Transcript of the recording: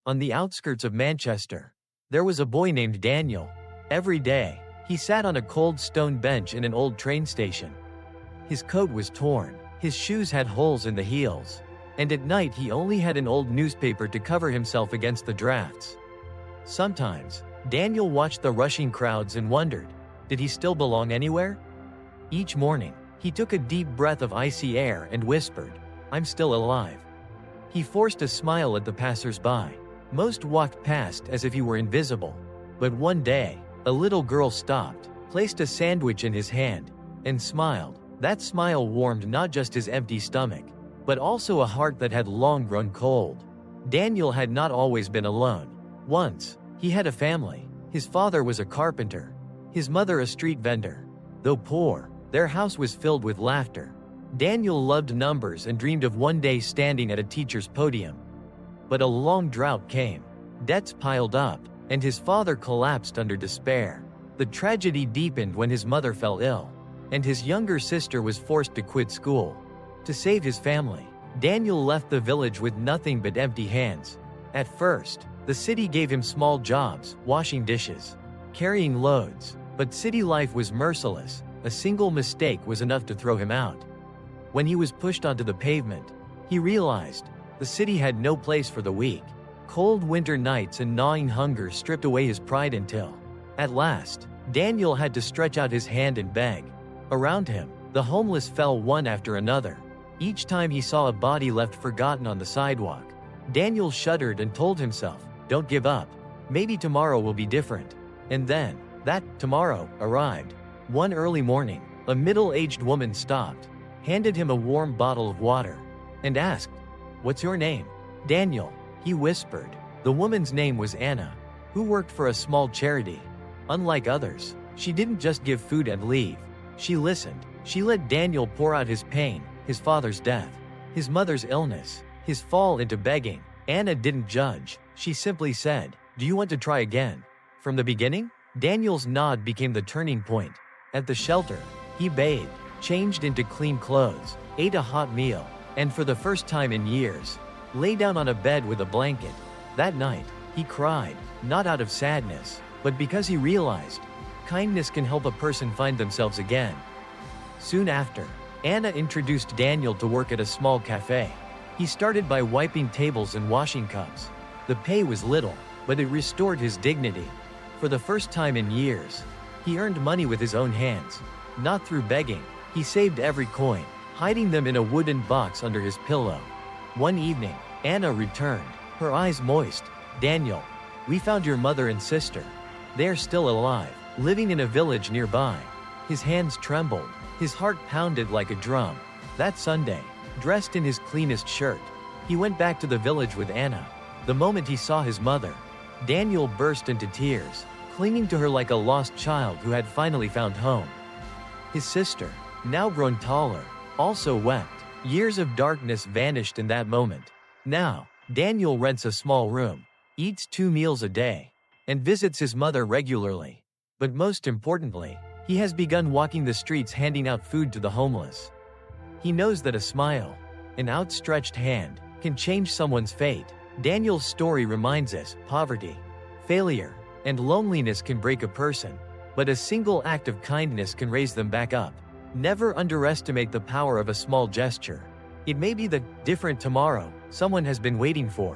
On the outskirts of Manchester, there was a boy named Daniel. Every day, he sat on a cold stone bench in an old train station. His coat was torn, his shoes had holes in the heels, and at night he only had an old newspaper to cover himself against the drafts. Sometimes, Daniel watched the rushing crowds and wondered, did he still belong anywhere? Each morning, he took a deep breath of icy air and whispered, "I'm still alive." He forced a smile at the passers-by. Most walked past as if he were invisible. But one day, a little girl stopped, placed a sandwich in his hand, and smiled. That smile warmed not just his empty stomach, but also a heart that had long grown cold. Daniel had not always been alone. Once, he had a family. His father was a carpenter, his mother a street vendor. Though poor, their house was filled with laughter. Daniel loved numbers and dreamed of one day standing at a teacher's podium. But a long drought came. Debts piled up, and his father collapsed under despair. The tragedy deepened when his mother fell ill, and his younger sister was forced to quit school. To save his family, Daniel left the village with nothing but empty hands. At first, the city gave him small jobs, washing dishes, carrying loads, but city life was merciless. A single mistake was enough to throw him out. When he was pushed onto the pavement, he realized the city had no place for the weak. Cold winter nights and gnawing hunger stripped away his pride until, at last, Daniel had to stretch out his hand and beg. Around him, the homeless fell one after another. Each time he saw a body left forgotten on the sidewalk, Daniel shuddered and told himself, "Don't give up. Maybe tomorrow will be different." And then, that tomorrow arrived. One early morning, a middle-aged woman stopped, handed him a warm bottle of water, and asked, "What's your name?" "Daniel," he whispered. The woman's name was Anna, who worked for a small charity. Unlike others, she didn't just give food and leave. She listened. She let Daniel pour out his pain, his father's death, his mother's illness, his fall into begging. Anna didn't judge. She simply said, "Do you want to try again?" From the beginning, Daniel's nod became the turning point. At the shelter, he bathed, changed into clean clothes, ate a hot meal, and for the first time in years, lay down on a bed with a blanket. That night, he cried, not out of sadness, but because he realized, kindness can help a person find themselves again. Soon after, Anna introduced Daniel to work at a small cafe. He started by wiping tables and washing cups. The pay was little, but it restored his dignity. For the first time in years, he earned money with his own hands. Not through begging, he saved every coin, hiding them in a wooden box under his pillow. One evening, Anna returned, her eyes moist. "Daniel, we found your mother and sister. They are still alive, living in a village nearby." His hands trembled, his heart pounded like a drum. That Sunday, dressed in his cleanest shirt, he went back to the village with Anna. The moment he saw his mother, Daniel burst into tears, clinging to her like a lost child who had finally found home. His sister, now grown taller, also wept. Years of darkness vanished in that moment. Now, Daniel rents a small room, eats 2 meals a day, and visits his mother regularly. But most importantly, he has begun walking the streets handing out food to the homeless. He knows that a smile, an outstretched hand, can change someone's fate. Daniel's story reminds us, poverty, failure, and loneliness can break a person, but a single act of kindness can raise them back up. Never underestimate the power of a small gesture. It may be the different tomorrow someone has been waiting for.